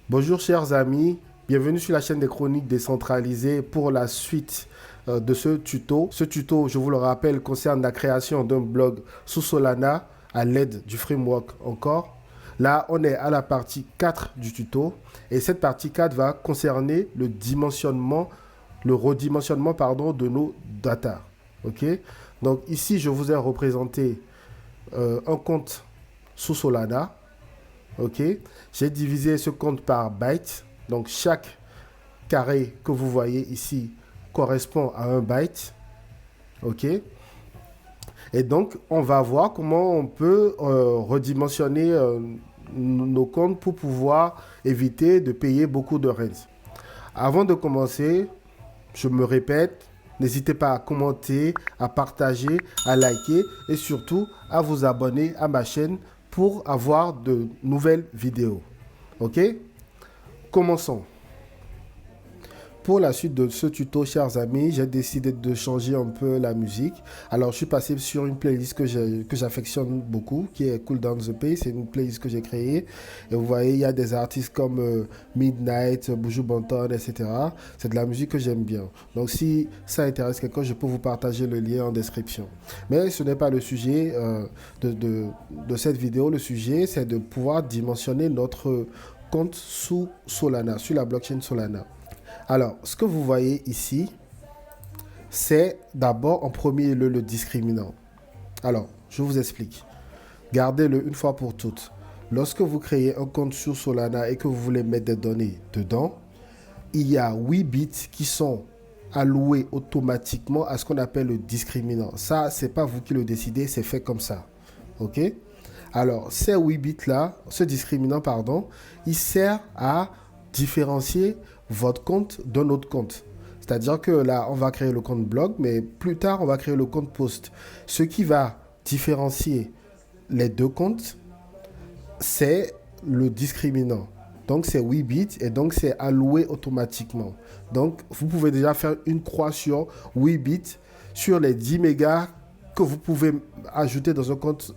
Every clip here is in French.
Bonjour chers amis, bienvenue sur la chaîne des chroniques décentralisées pour la suite de ce tuto. Ce tuto, je vous le rappelle, concerne la création d'un blog sous Solana à l'aide du framework Encore. Là, on est à la partie 4 du tuto et cette partie 4 va concerner le redimensionnement de nos data. Ok. Donc ici, je vous ai représenté un compte sous Solana. Ok, j'ai divisé ce compte par byte. Donc chaque carré que vous voyez ici correspond à un byte. Ok, et donc on va voir comment on peut redimensionner nos comptes pour pouvoir éviter de payer beaucoup de rentes. Avant de commencer, je me répète, n'hésitez pas à commenter, à partager, à liker et surtout à vous abonner à ma chaîne pour avoir de nouvelles vidéos. Ok? Commençons. Pour la suite de ce tuto, chers amis, j'ai décidé de changer un peu la musique. Alors, je suis passé sur une playlist que j'affectionne beaucoup, qui est Cool Down the Pace. C'est une playlist que j'ai créée. Et vous voyez, il y a des artistes comme Midnight, Buju Banton, etc. C'est de la musique que j'aime bien. Donc, si ça intéresse quelqu'un, je peux vous partager le lien en description. Mais ce n'est pas le sujet de cette vidéo. Le sujet, c'est de pouvoir dimensionner notre compte sous Solana, sur la blockchain Solana. Alors, ce que vous voyez ici, c'est d'abord en premier lieu le discriminant. Alors, je vous explique. Gardez-le une fois pour toutes. Lorsque vous créez un compte sur Solana et que vous voulez mettre des données dedans, il y a 8 bits qui sont alloués automatiquement à ce qu'on appelle le discriminant. Ça, c'est pas vous qui le décidez, c'est fait comme ça. OK? Alors, ces 8 bits-là, ce discriminant, pardon, il sert à différencier votre compte d'un autre compte. C'est-à-dire que là, on va créer le compte blog, mais plus tard, on va créer le compte post. Ce qui va différencier les deux comptes, c'est le discriminant. Donc, c'est 8 bits et donc c'est alloué automatiquement. Donc, vous pouvez déjà faire une croix sur 8 bits sur les 10 mégas que vous pouvez ajouter dans un compte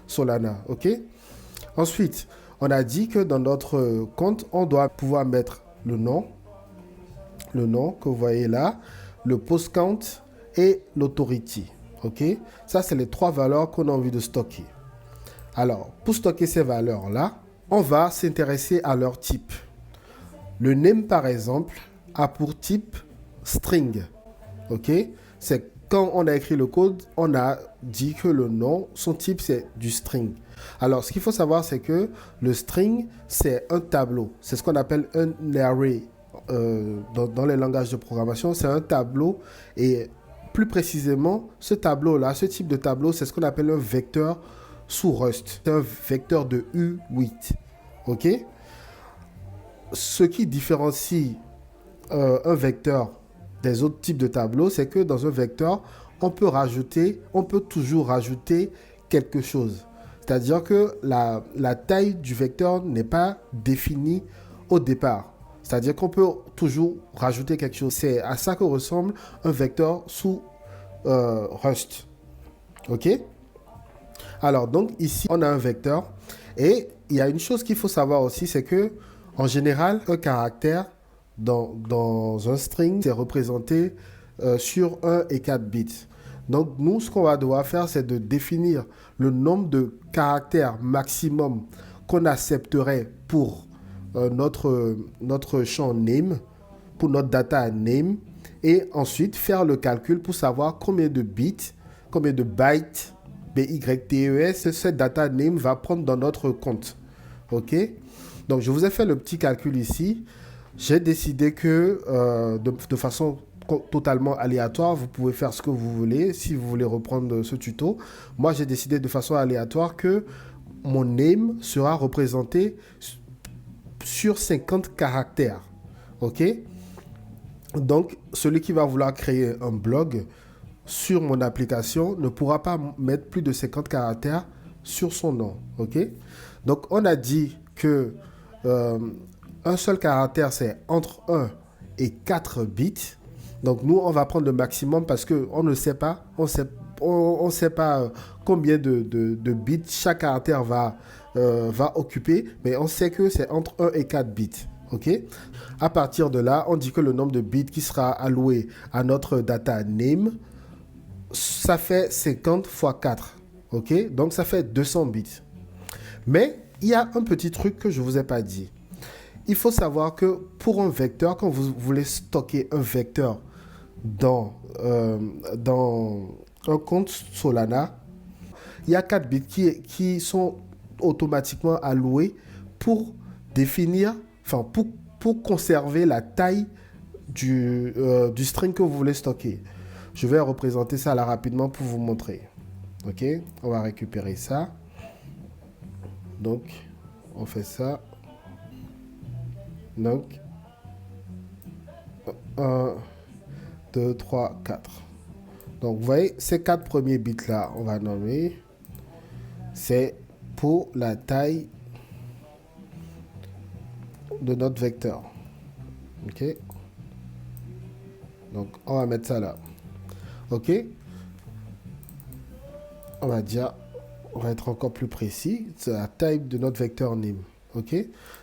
Solana. OK? Ensuite, on a dit que dans notre compte, on doit pouvoir mettre le nom que vous voyez là, le post count et l'authority. OK? Ça, c'est les 3 valeurs qu'on a envie de stocker. Alors, pour stocker ces valeurs-là, on va s'intéresser à leur type. Le name, par exemple, a pour type string. OK? C'est quand on a écrit le code, on a dit que le nom, son type, c'est du string. Alors, ce qu'il faut savoir, c'est que le string, c'est un tableau. C'est ce qu'on appelle un array dans les langages de programmation. C'est un tableau et plus précisément, ce tableau-là, ce type de tableau, c'est ce qu'on appelle un vecteur sous Rust. C'est un vecteur de U8. OK? Ce qui différencie un vecteur des autres types de tableaux, c'est que dans un vecteur, on peut toujours rajouter quelque chose. C'est-à-dire que la taille du vecteur n'est pas définie au départ. C'est-à-dire qu'on peut toujours rajouter quelque chose. C'est à ça que ressemble un vecteur sous Rust. OK? Alors, donc ici, on a un vecteur. Et il y a une chose qu'il faut savoir aussi, c'est que en général, un caractère dans un string, c'est représenté sur 1 et 4 bits. Donc, nous, ce qu'on va devoir faire, c'est de définir le nombre de caractères maximum qu'on accepterait pour notre champ name, pour notre data name, et ensuite faire le calcul pour savoir combien de bits, combien de bytes, BYTES, cette data name va prendre dans notre compte. OK? Donc, je vous ai fait le petit calcul ici. J'ai décidé que de façon totalement aléatoire, vous pouvez faire ce que vous voulez si vous voulez reprendre ce tuto. Moi, j'ai décidé de façon aléatoire que mon name sera représenté sur 50 caractères. OK? Donc, celui qui va vouloir créer un blog sur mon application ne pourra pas mettre plus de 50 caractères sur son nom. OK? Donc, on a dit que un seul caractère, c'est entre 1 et 4 bits. Donc, nous, on va prendre le maximum parce qu'on ne sait pas, on sait on sait pas combien de bits chaque caractère va occuper, mais on sait que c'est entre 1 et 4 bits. Ok. À partir de là, on dit que le nombre de bits qui sera alloué à notre data name, ça fait 50 fois 4. Ok. Donc ça fait 200 bits. Mais il y a un petit truc que je ne vous ai pas dit. Il faut savoir que pour un vecteur, quand vous voulez stocker un vecteur dans un compte Solana, il y a 4 bits qui sont automatiquement alloués pour définir, enfin pour conserver la taille du string que vous voulez stocker. Je vais représenter ça là rapidement pour vous montrer. Ok, on va récupérer ça. Donc, on fait ça. Donc, 1, 2, 3, 4. Donc, vous voyez, ces 4 premiers bits-là, on va nommer. C'est pour la taille de notre vecteur. OK? Donc, on va mettre ça là. OK? On va dire, on va être encore plus précis. C'est la taille de notre vecteur name. OK?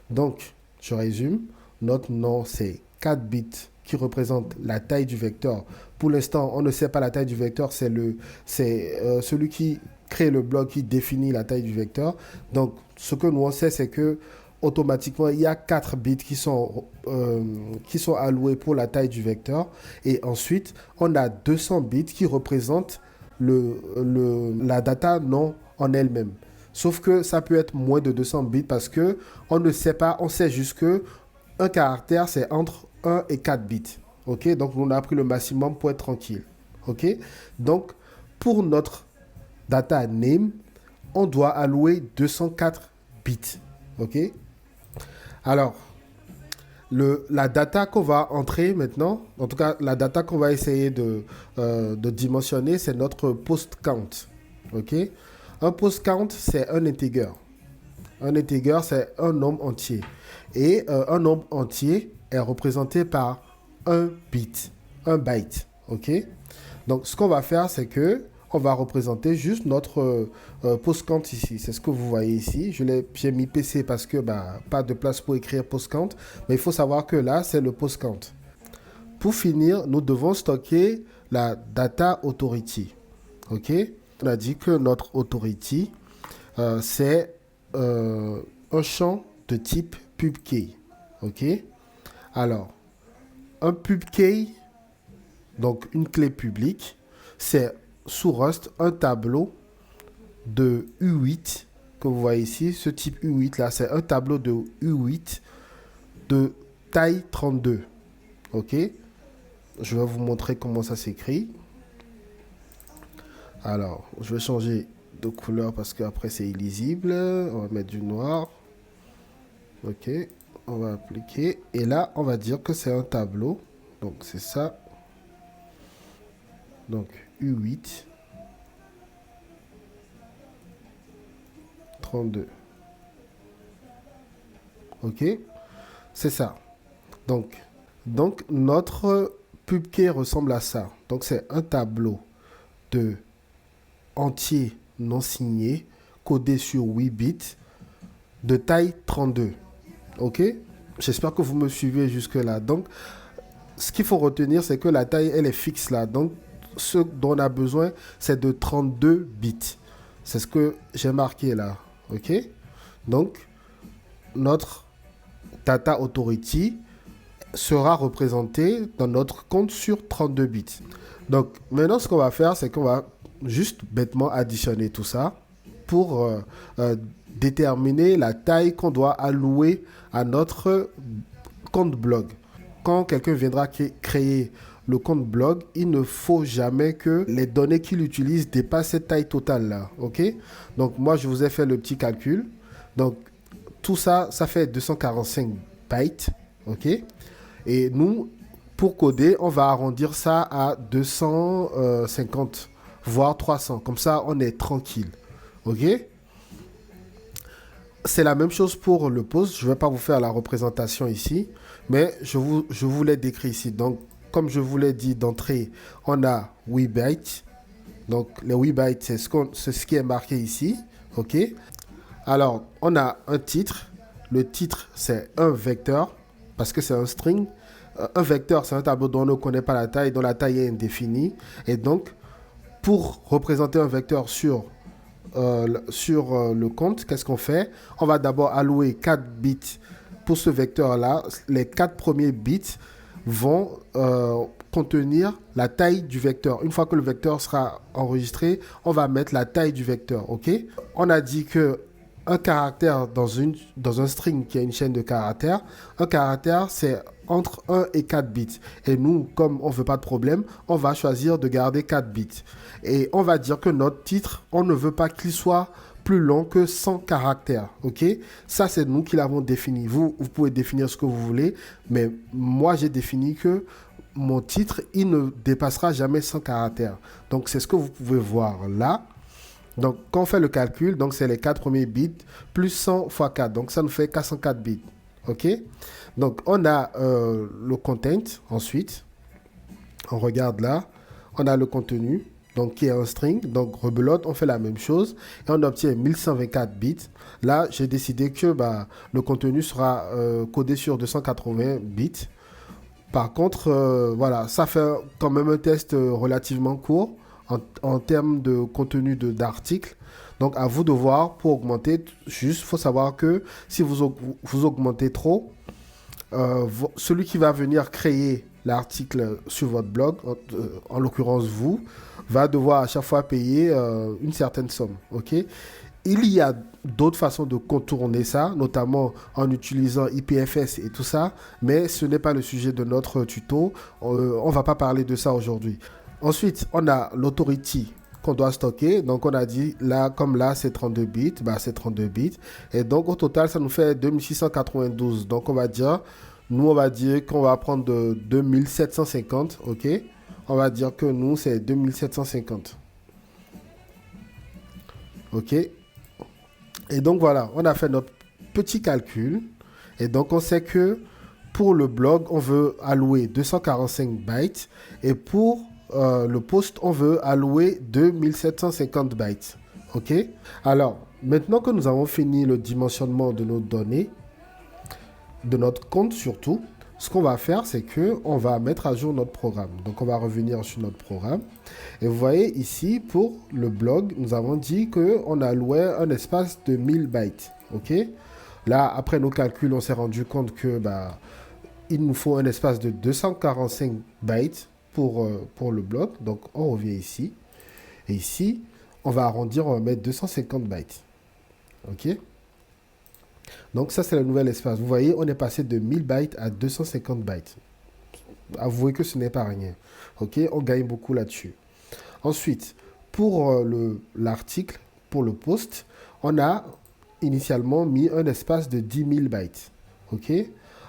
Donc, je résume. Notre nom, c'est 4 bits qui représentent la taille du vecteur. Pour l'instant, on ne sait pas la taille du vecteur. C'est celui qui crée le bloc qui définit la taille du vecteur. Donc, ce que nous on sait, c'est que automatiquement, il y a 4 bits qui sont alloués pour la taille du vecteur. Et ensuite, on a 200 bits qui représentent la data non en elle-même. Sauf que ça peut être moins de 200 bits parce que on ne sait pas, on sait juste que un caractère, c'est entre 1 et 4 bits. OK? Donc, on a pris le maximum pour être tranquille. OK? Donc, pour notre data name, on doit allouer 204 bits. OK? Alors, la data qu'on va entrer maintenant, en tout cas, la data qu'on va essayer de dimensionner, c'est notre post count. OK? Un post count, c'est un integer. Un integer, c'est un nombre entier. Et un nombre entier est représenté par un bit, un byte. OK? Donc, ce qu'on va faire, c'est que on va représenter juste notre post count ici. C'est ce que vous voyez ici. J'ai mis PC parce que pas de place pour écrire post count. Mais il faut savoir que là, c'est le post count. Pour finir, nous devons stocker la data authority. OK? On a dit que notre authority, c'est un champ de type pubkey. OK? Alors, un pubkey, donc une clé publique, c'est sous Rust un tableau de U8 que vous voyez ici. Ce type U8 là, c'est un tableau de U8 de taille 32. OK? Je vais vous montrer comment ça s'écrit. Alors, je vais changer de couleur parce qu'après c'est illisible. On va mettre du noir. OK. On va appliquer. Et là, on va dire que c'est un tableau. Donc, c'est ça. Donc, U8. 32. OK. C'est ça. Donc, notre pubkey ressemble à ça. Donc, c'est un tableau de entier non signé, codé sur 8 bits, de taille 32. OK? J'espère que vous me suivez jusque-là. Donc, ce qu'il faut retenir, c'est que la taille, elle est fixe là. Donc, ce dont on a besoin, c'est de 32 bits. C'est ce que j'ai marqué là. OK? Donc, notre data authority sera représentée dans notre compte sur 32 bits. Donc, maintenant, ce qu'on va faire, c'est qu'on va juste bêtement additionner tout ça pour déterminer la taille qu'on doit allouer à notre compte blog. Quand quelqu'un viendra créer le compte blog, il ne faut jamais que les données qu'il utilise dépassent cette taille totale là. OK? Donc, moi, je vous ai fait le petit calcul. Donc, tout ça, ça fait 245 bytes. OK? Et nous, pour coder, on va arrondir ça à 250, voire 300. Comme ça, on est tranquille. OK? C'est la même chose pour le post. Je ne vais pas vous faire la représentation ici, mais je vous l'ai décrit ici. Donc, comme je vous l'ai dit d'entrée, on a 8 bytes. Donc, les 8 bytes, c'est ce qui est marqué ici. OK? Alors, on a un titre. Le titre, c'est un vecteur parce que c'est un string. Un vecteur, c'est un tableau dont on ne connaît pas la taille, dont la taille est indéfinie. Et donc, pour représenter un vecteur sur le compte, qu'est-ce qu'on fait? On va d'abord allouer 4 bits pour ce vecteur-là. Les 4 premiers bits vont contenir la taille du vecteur. Une fois que le vecteur sera enregistré, on va mettre la taille du vecteur. OK? On a dit que un caractère dans un string qui a une chaîne de caractères, un caractère, c'est entre 1 et 4 bits. Et nous, comme on ne veut pas de problème, on va choisir de garder 4 bits. Et on va dire que notre titre, on ne veut pas qu'il soit plus long que 100 caractères. OK? Ça, c'est nous qui l'avons défini. Vous pouvez définir ce que vous voulez, mais moi, j'ai défini que mon titre, il ne dépassera jamais 100 caractères. Donc, c'est ce que vous pouvez voir là. Donc, quand on fait le calcul, donc c'est les 4 premiers bits plus 100 fois 4. Donc, ça nous fait 404 bits. OK? Donc, on a le content ensuite. On regarde là. On a le contenu, donc qui est un string. Donc, rebelote, on fait la même chose. Et on obtient 1124 bits. Là, j'ai décidé que le contenu sera codé sur 280 bits. Par contre, voilà, ça fait quand même un test relativement court en termes de contenu d'article. Donc, à vous de voir pour augmenter. Juste, il faut savoir que si vous augmentez trop, celui qui va venir créer l'article sur votre blog, en l'occurrence vous, va devoir à chaque fois payer une certaine somme. OK? Il y a d'autres façons de contourner ça, notamment en utilisant IPFS et tout ça, mais ce n'est pas le sujet de notre tuto. On ne va pas parler de ça aujourd'hui. Ensuite, on a l'authority qu'on doit stocker. Donc, on a dit, là, comme là, c'est 32 bits, c'est 32 bits. Et donc, au total, ça nous fait 2692. Donc, on va dire qu'on va prendre de 2750, OK? On va dire que nous, c'est 2750. OK? Et donc, voilà, on a fait notre petit calcul. Et donc, on sait que pour le blog, on veut allouer 245 bytes. Et pour le post, on veut allouer 2750 bytes. OK? Alors, maintenant que nous avons fini le dimensionnement de nos données, de notre compte surtout, ce qu'on va faire, c'est qu'on va mettre à jour notre programme. Donc, on va revenir sur notre programme. Et vous voyez ici, pour le blog, nous avons dit qu'on allouait un espace de 1000 bytes. OK? Là, après nos calculs, on s'est rendu compte que il nous faut un espace de 245 bytes pour le blog. Donc, on revient ici. Et ici, on va arrondir, on va mettre 250 bytes. OK? Donc, ça, c'est le nouvel espace. Vous voyez, on est passé de 1000 bytes à 250 bytes. Avouez que ce n'est pas rien. OK? On gagne beaucoup là-dessus. Ensuite, pour l'article, pour le post, on a initialement mis un espace de 10 000 bytes. OK?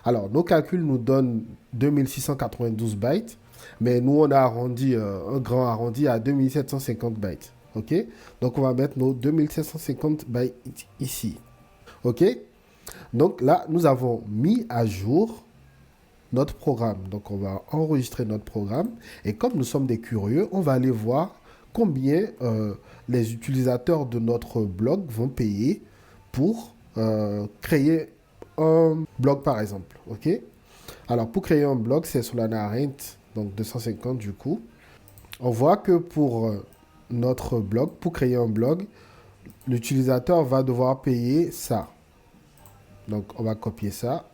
Alors, nos calculs nous donnent 2692 bytes, mais nous, on a arrondi, un grand arrondi à 2750 bytes. OK? Donc, on va mettre nos 2750 bytes ici. OK? Donc, là, nous avons mis à jour notre programme. Donc, on va enregistrer notre programme. Et comme nous sommes des curieux, on va aller voir combien les utilisateurs de notre blog vont payer pour créer un blog, par exemple. OK? Alors, pour créer un blog, c'est Solana Rent, donc 250 du coup. On voit que pour notre blog, pour créer un blog, l'utilisateur va devoir payer ça. Donc, on va copier ça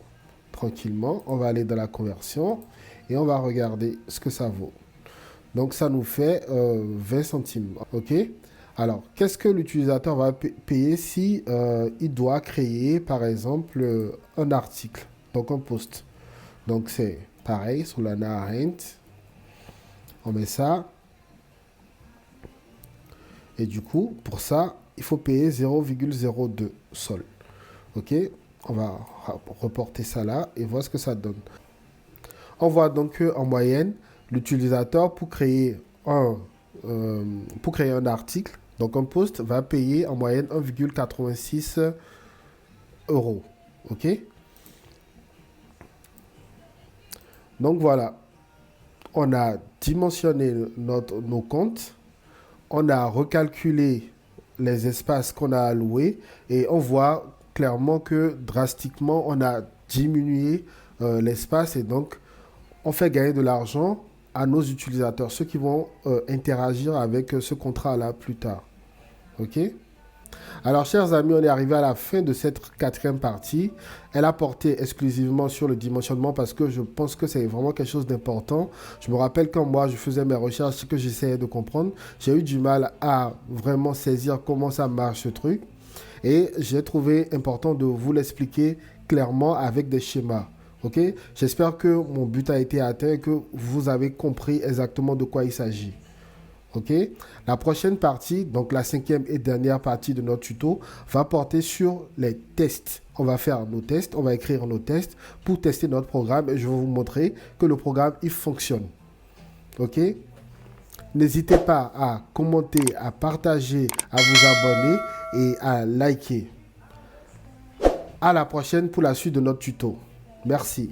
tranquillement. On va aller dans la conversion et on va regarder ce que ça vaut. Donc, ça nous fait 20 centimes. OK? Alors, qu'est-ce que l'utilisateur va payer si il doit créer, par exemple, un article, donc un post. Donc, c'est pareil, sur la Rent. On met ça. Et du coup, pour ça, il faut payer 0,02 sol. OK? On va reporter ça là et voir ce que ça donne. On voit donc qu'en moyenne, l'utilisateur, pour créer un article, donc un post, va payer en moyenne 1,86 euros. OK? Donc voilà, on a dimensionné nos comptes. on a recalculé les espaces qu'on a alloués et on voit clairement que drastiquement, on a diminué l'espace et donc on fait gagner de l'argent à nos utilisateurs, ceux qui vont interagir avec ce contrat-là plus tard. OK? Alors, chers amis, on est arrivé à la fin de cette quatrième partie. Elle a porté exclusivement sur le dimensionnement parce que je pense que c'est vraiment quelque chose d'important. Je me rappelle quand moi, je faisais mes recherches, que j'essayais de comprendre, j'ai eu du mal à vraiment saisir comment ça marche ce truc. Et j'ai trouvé important de vous l'expliquer clairement avec des schémas. Ok? J'espère que mon but a été atteint et que vous avez compris exactement de quoi il s'agit. Ok? La prochaine partie, donc la cinquième et dernière partie de notre tuto, va porter sur les tests. On va faire nos tests, on va écrire nos tests pour tester notre programme et je vais vous montrer que le programme, il fonctionne. Ok? N'hésitez pas à commenter, à partager, à vous abonner et à liker. À la prochaine pour la suite de notre tuto. Merci.